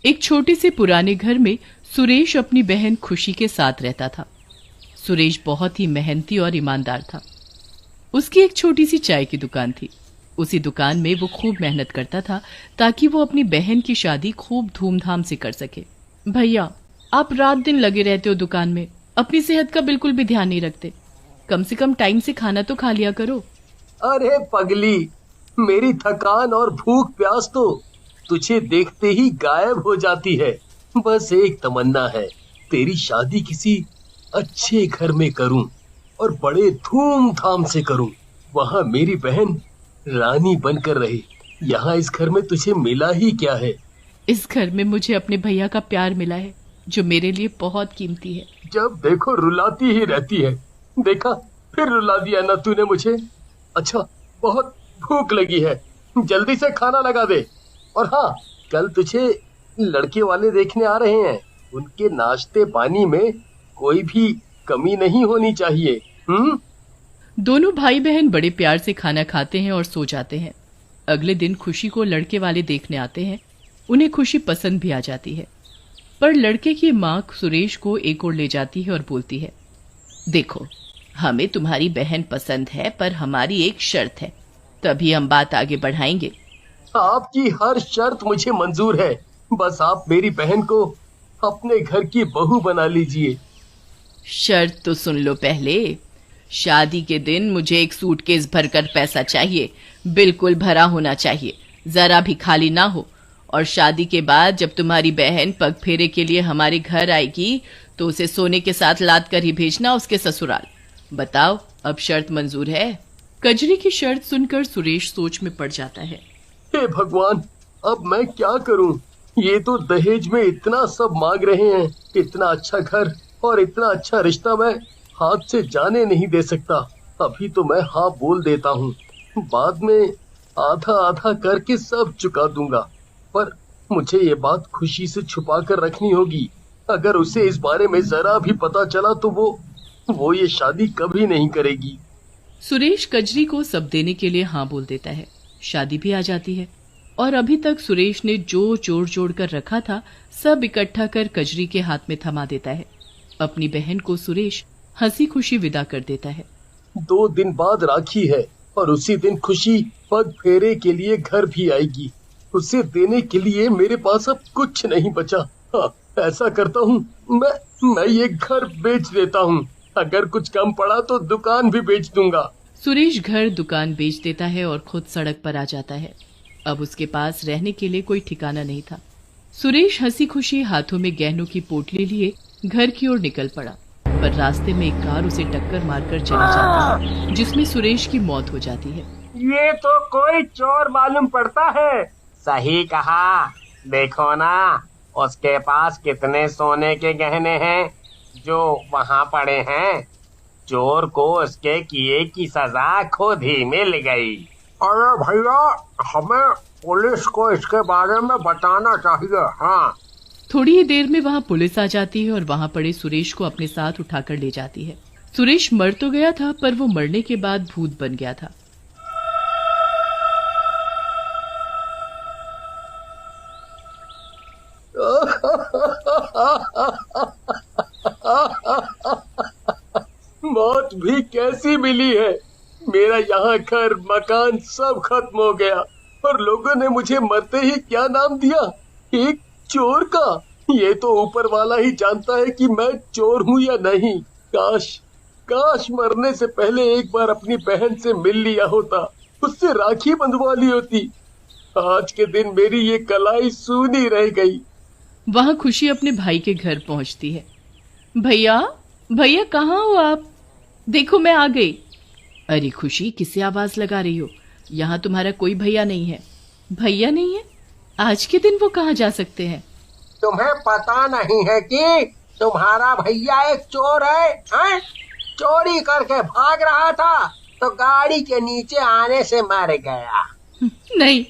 एक छोटे से पुराने घर में सुरेश अपनी बहन खुशी के साथ रहता था। सुरेश बहुत ही मेहनती और ईमानदार था। उसकी एक छोटी सी चाय की दुकान थी। उसी दुकान में वो खूब मेहनत करता था ताकि वो अपनी बहन की शादी खूब धूमधाम से कर सके। भैया, आप रात दिन लगे रहते हो दुकान में, अपनी सेहत का बिल्कुल भी ध्यान नहीं रखते। कम से कम टाइम से खाना तो खा लिया करो। अरे पगली, मेरी थकान और भूख प्यास तो तुझे देखते ही गायब हो जाती है। बस एक तमन्ना है, तेरी शादी किसी अच्छे घर में करूं और बड़े धूमधाम से करूं। वहां मेरी बहन रानी बनकर रहे। यहाँ इस घर में तुझे मिला ही क्या है? इस घर में मुझे अपने भैया का प्यार मिला है, जो मेरे लिए बहुत कीमती है। जब देखो रुलाती ही रहती है। देखा, फिर रुला दिया ना तूने मुझे। अच्छा, बहुत भूख लगी है, जल्दी से खाना लगा दे। और हाँ, कल तुझे लड़के वाले देखने आ रहे हैं। उनके नाश्ते पानी में कोई भी कमी नहीं होनी चाहिए। दोनों भाई बहन बड़े प्यार से खाना खाते हैं और सो जाते हैं। अगले दिन खुशी को लड़के वाले देखने आते हैं। उन्हें खुशी पसंद भी आ जाती है, पर लड़के की माँ सुरेश को एक ओर ले जाती है और बोलती है, देखो, हमें तुम्हारी बहन पसंद है, पर हमारी एक शर्त है, तभी हम बात आगे बढ़ाएंगे। आपकी हर शर्त मुझे मंजूर है। बस आप मेरी बहन को अपने घर की बहू बना लीजिए। शर्त तो सुन लो पहले। शादी के दिन मुझे एक सूटकेस भरकर पैसा चाहिए, बिल्कुल भरा होना चाहिए, जरा भी खाली ना हो। और शादी के बाद जब तुम्हारी बहन पग फेरे के लिए हमारे घर आएगी तो उसे सोने के साथ लाद कर ही भेजना उसके ससुराल। बताओ, अब शर्त मंजूर है? कजरी की शर्त सुनकर सुरेश सोच में पड़ जाता है। हे भगवान, अब मैं क्या करूं? ये तो दहेज में इतना सब मांग रहे हैं। इतना अच्छा घर और इतना अच्छा रिश्ता मैं हाथ से जाने नहीं दे सकता। अभी तो मैं हाँ बोल देता हूँ, बाद में आधा आधा करके सब चुका दूंगा। पर मुझे ये बात खुशी से छुपा कर रखनी होगी। अगर उसे इस बारे में जरा भी पता चला तो वो ये शादी कभी नहीं करेगी। सुरेश कजरी को सब देने के लिए हाँ बोल देता है। शादी भी आ जाती है और अभी तक सुरेश ने जो जोड़ जोड़ कर रखा था सब इकट्ठा कर कजरी के हाथ में थमा देता है। अपनी बहन को सुरेश हंसी खुशी विदा कर देता है। 2 दिन बाद राखी है और उसी दिन खुशी पग फेरे के लिए घर भी आएगी। उसे देने के लिए मेरे पास अब कुछ नहीं बचा। हाँ, ऐसा करता हूँ, मैं ये घर बेच देता हूँ। अगर कुछ कम पड़ा तो दुकान भी बेच दूंगा। सुरेश घर दुकान बेच देता है और खुद सड़क पर आ जाता है। अब उसके पास रहने के लिए कोई ठिकाना नहीं था। सुरेश हंसी खुशी हाथों में गहनों की पोटली लिए घर की ओर निकल पड़ा, पर रास्ते में एक कार उसे टक्कर मारकर चली जाती है, जिसमें सुरेश की मौत हो जाती है। ये तो कोई चोर मालूम पड़ता है। सही कहा, देखो ना उसके पास कितने सोने के गहने हैं जो वहाँ पड़े हैं। चोर को उसके किए की सजा खुद ही मिल गई। अरे भैया, हमें पुलिस को इसके बारे में बताना चाहिए। हाँ, थोड़ी ही देर में वहाँ पुलिस आ जाती है और वहाँ पड़े सुरेश को अपने साथ उठाकर ले जाती है। सुरेश मर तो गया था, पर वो मरने के बाद भूत बन गया था। मौत भी कैसी मिली है। मेरा यहाँ घर मकान सब खत्म हो गया और लोगों ने मुझे मरते ही क्या नाम दिया, एक चोर का। ये तो ऊपर वाला ही जानता है कि मैं चोर हूँ या नहीं। काश मरने से पहले एक बार अपनी बहन से मिल लिया होता, उससे राखी बंधवा ली होती। आज के दिन मेरी ये कलाई सूनी रह गई। वहाँ खुशी अपने भाई के घर पहुँचती है। भैया, भैया कहाँ हो आप? देखो मैं आ गई। अरे खुशी, किसे आवाज लगा रही हो? यहाँ तुम्हारा कोई भैया नहीं है। भैया नहीं है? आज के दिन वो कहाँ जा सकते हैं? तुम्हें पता नहीं है कि तुम्हारा भैया एक चोर है? चोरी करके भाग रहा था तो गाड़ी के नीचे आने से मर गया। नहीं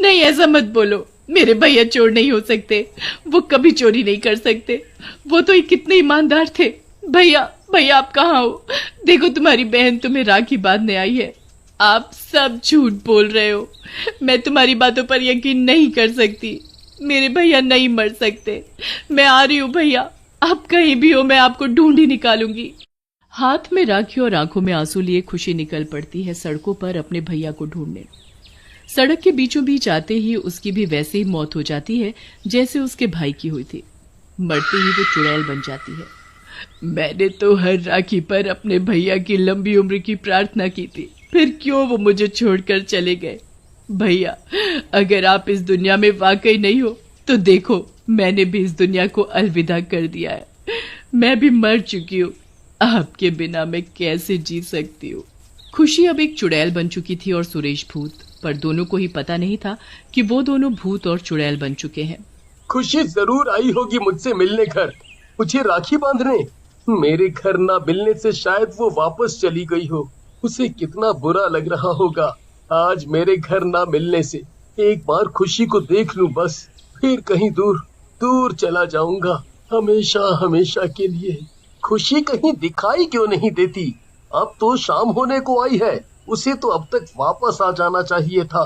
नहीं, ऐसा मत बोलो। मेरे भैया चोर नहीं हो सकते, वो कभी चोरी नहीं कर सकते। वो तो कितने ईमानदार थे। भैया, भैया आप कहाँ हो? देखो तुम्हारी बहन तुम्हें राखी बांधने आई है। आप सब झूठ बोल रहे हो। मैं तुम्हारी बातों पर यकीन नहीं कर सकती। मेरे भैया नहीं मर सकते। मैं आ रही हूँ भैया, आप कहीं भी हो मैं आपको ढूंढ ही निकालूंगी। हाथ में राखी और आंखों में आंसू लिए खुशी निकल पड़ती है सड़कों पर अपने भैया को ढूंढने। सड़क के बीचों बीच आते ही उसकी भी वैसे ही मौत हो जाती है जैसे उसके भाई की हुई थी। मरते ही वो चुड़ैल बन जाती है। मैंने तो हर राखी पर अपने भैया की लंबी उम्र की प्रार्थना की थी, फिर क्यों वो मुझे छोड़कर चले गए। भैया, अगर आप इस दुनिया में वाकई नहीं हो तो देखो, मैंने भी इस दुनिया को अलविदा कर दिया है। मैं भी मर चुकी हूँ, आपके बिना मैं कैसे जी सकती हूँ। खुशी अब एक चुड़ैल बन चुकी थी और सुरेश भूत, पर दोनों को ही पता नहीं था कि वो दोनों भूत और चुड़ैल बन चुके हैं। खुशी जरूर आई होगी मुझसे मिलने घर, मुझे राखी बांधने। मेरे घर ना मिलने से शायद वो वापस चली गई हो। उसे कितना बुरा लग रहा होगा आज मेरे घर ना मिलने से। एक बार खुशी को देख लूं बस, फिर कहीं दूर दूर चला जाऊंगा, हमेशा हमेशा के लिए। खुशी कहीं दिखाई क्यों नहीं देती? अब तो शाम होने को आई है, उसे तो अब तक वापस आ जाना चाहिए था।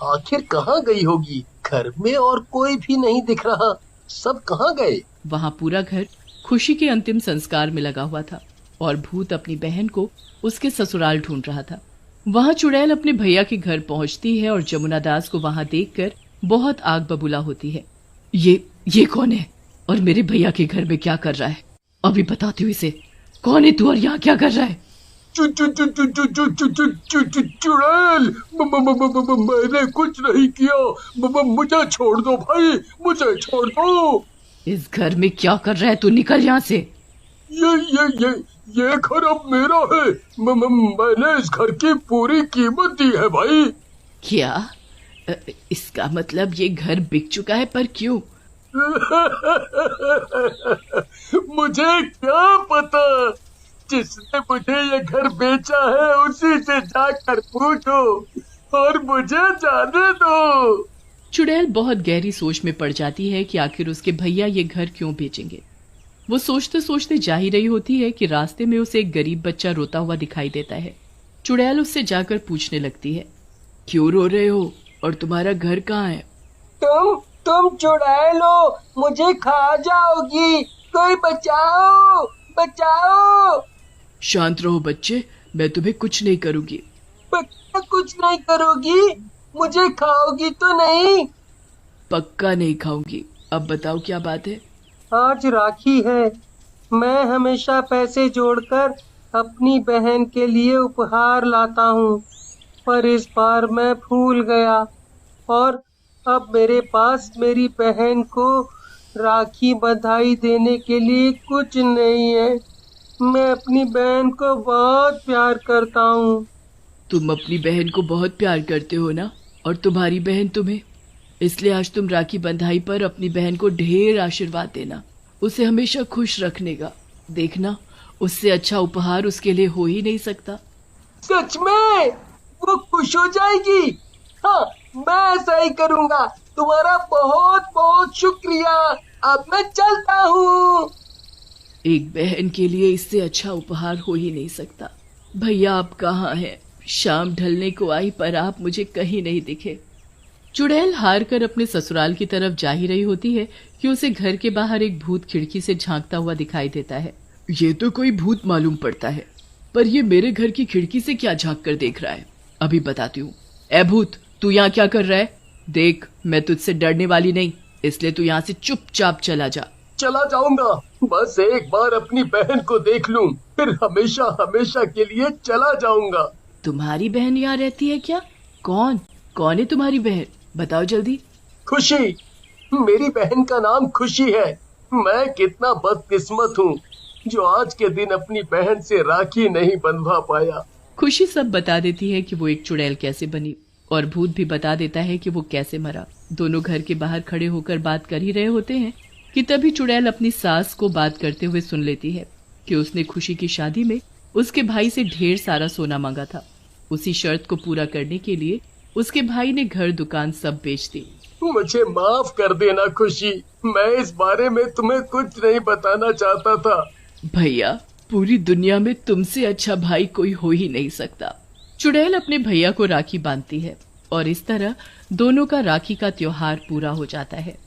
आखिर कहाँ गई होगी? घर में और कोई भी नहीं दिख रहा, सब कहाँ गए? वहाँ पूरा घर खुशी के अंतिम संस्कार में लगा हुआ था और भूत अपनी बहन को उसके ससुराल ढूंढ रहा था। वहाँ चुड़ैल अपने भैया के घर पहुँचती है और जमुना दास को वहाँ देखकर बहुत आग बबूला होती है। ये कौन है और मेरे भैया के घर में क्या कर रहा है? अभी बताती हूँ इसे। कौन है तू और यहाँ क्या कर रहा है? चुड़ैल, मैंने कुछ नहीं किया, मुझे छोड़ दो भाई, मुझे छोड़ दो। इस घर में क्या कर रहा है तू? निकल यहाँ से। ये घर अब मेरा है। मैंने इस घर की पूरी कीमत दी है भाई। क्या? इसका मतलब ये घर बिक चुका है, पर क्यों? मुझे क्या पता, जिसने मुझे ये घर बेचा है उसी से जाकर पूछो और मुझे जाने दो। चुड़ैल बहुत गहरी सोच में पड़ जाती है कि आखिर उसके भैया ये घर क्यों बेचेंगे। वो सोचते सोचते जा ही रही होती है कि रास्ते में उसे एक गरीब बच्चा रोता हुआ दिखाई देता है। चुड़ैल उससे जाकर पूछने लगती है, क्यों रो रहे हो और तुम्हारा घर कहाँ है? तुम चुड़ैल हो, मुझे खा जाओगी, कोई बचाओ बचाओ। शांत रहो बच्चे, मैं तुम्हें कुछ नहीं करूंगी। कुछ नहीं करोगी? मुझे खाओगी तो नहीं? पक्का नहीं खाऊंगी। अब बताओ क्या बात है? आज राखी है, मैं हमेशा पैसे जोड़कर अपनी बहन के लिए उपहार लाता हूँ, पर इस बार मैं भूल गया और अब मेरे पास मेरी बहन को राखी बधाई देने के लिए कुछ नहीं है। मैं अपनी बहन को बहुत प्यार करता हूँ। तुम अपनी बहन को बहुत प्यार करते हो ना, और तुम्हारी बहन तुम्हें, इसलिए आज तुम राखी बंधाई पर अपनी बहन को ढेर आशीर्वाद देना, उसे हमेशा खुश रखने का। देखना, उससे अच्छा उपहार उसके लिए हो ही नहीं सकता। सच में? वो खुश हो जाएगी? हाँ, मैं ऐसा ही करूँगा। तुम्हारा बहुत बहुत शुक्रिया। अब मैं चलता हूँ। एक बहन के लिए इससे अच्छा उपहार हो ही नहीं सकता। भैया आप कहाँ हैं? शाम ढलने को आई पर आप मुझे कहीं नहीं दिखे। चुड़ैल हार कर अपने ससुराल की तरफ जा ही रही होती है कि उसे घर के बाहर एक भूत खिड़की से झांकता हुआ दिखाई देता है। ये तो कोई भूत मालूम पड़ता है, पर ये मेरे घर की खिड़की से क्या झांक कर देख रहा है? अभी बताती हूँ। ए भूत, तू यहाँ क्या कर रहा है? देख, मैं तुझसे डरने वाली नहीं, इसलिए तू यहाँ से चुपचाप चला जा। चला जाऊंगा, बस एक बार अपनी बहन को देख लूं, फिर हमेशा हमेशा के लिए चला जाऊंगा। तुम्हारी बहन यहाँ रहती है क्या? कौन है तुम्हारी बहन? बताओ जल्दी। खुशी, मेरी बहन का नाम खुशी है। मैं कितना बदकिस्मत हूँ जो आज के दिन अपनी बहन से राखी नहीं बंधवा पाया। खुशी सब बता देती है कि वो एक चुड़ैल कैसे बनी, और भूत भी बता देता है कि वो कैसे मरा। दोनों घर के बाहर खड़े होकर बात कर ही रहे होते हैं कि तभी चुड़ैल अपनी सास को बात करते हुए सुन लेती है कि उसने खुशी की शादी में उसके भाई से ढेर सारा सोना मांगा था। उसी शर्त को पूरा करने के लिए उसके भाई ने घर दुकान सब बेच दी। मुझे माफ कर देना खुशी, मैं इस बारे में तुम्हें कुछ नहीं बताना चाहता था। भैया, पूरी दुनिया में तुमसे अच्छा भाई कोई हो ही नहीं सकता। चुड़ैल अपने भैया को राखी बांधती है और इस तरह दोनों का राखी का त्योहार पूरा हो जाता है।